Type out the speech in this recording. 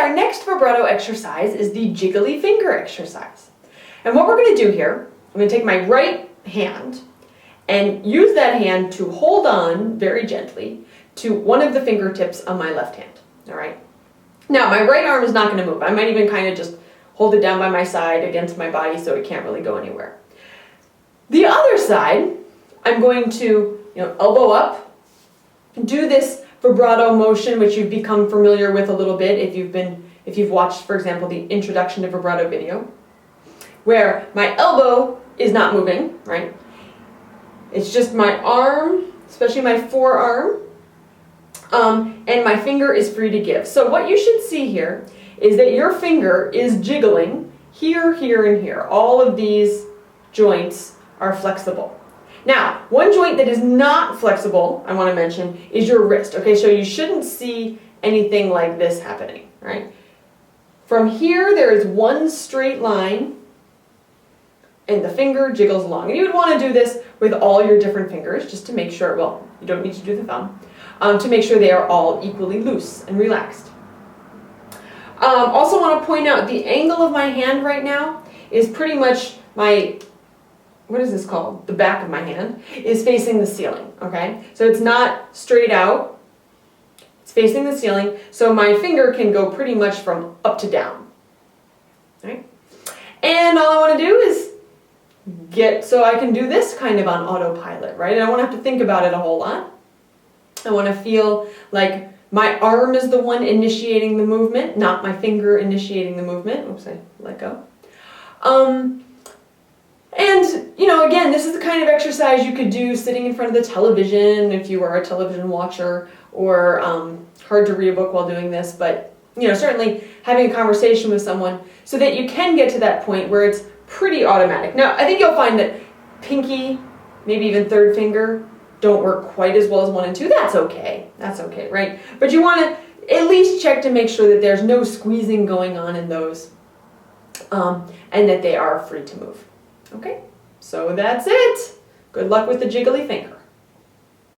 our next vibrato exercise is the jiggly finger exercise. And what we're going to do here, I'm going to take my right hand and use that hand to hold on very gently to one of the fingertips on my left hand. All right. Now, my right arm is not going to move. I might even kind of just hold it down by my side against my body so it can't really go anywhere. The other side, I'm going to, elbow up, do this vibrato motion, which you've become familiar with a little bit if you've watched, for example, the introduction to vibrato video, where my elbow is not moving, right? It's just my arm, especially my forearm, and my finger is free to give. So what you should see here is that your finger is jiggling here, here, and here. All of these joints are flexible. Now, one joint that is not flexible, I want to mention, is your wrist. Okay, so you shouldn't see anything like this happening, right? From here, there is one straight line, and the finger jiggles along. And you would want to do this with all your different fingers, just to make sure, well, you don't need to do the thumb, to make sure they are all equally loose and relaxed. Also want to point out the angle of my hand right now is pretty much my, what is this called? The back of my hand is facing the ceiling, okay? So it's not straight out, it's facing the ceiling, so my finger can go pretty much from up to down, right? And all I want to do is get so I can do this kind of on autopilot, right? And I won't have to think about it a whole lot. I want to feel like my arm is the one initiating the movement, not my finger initiating the movement. Oops, I let go. And, again, this is the kind of exercise you could do sitting in front of the television if you are a television watcher, or hard to read a book while doing this, but, certainly having a conversation with someone so that you can get to that point where it's pretty automatic. Now, I think you'll find that pinky, maybe even third finger, don't work quite as well as 1 and 2. That's okay. That's okay, right? But you want to at least check to make sure that there's no squeezing going on in those, and that they are free to move. Okay? So that's it. Good luck with the jiggly finger.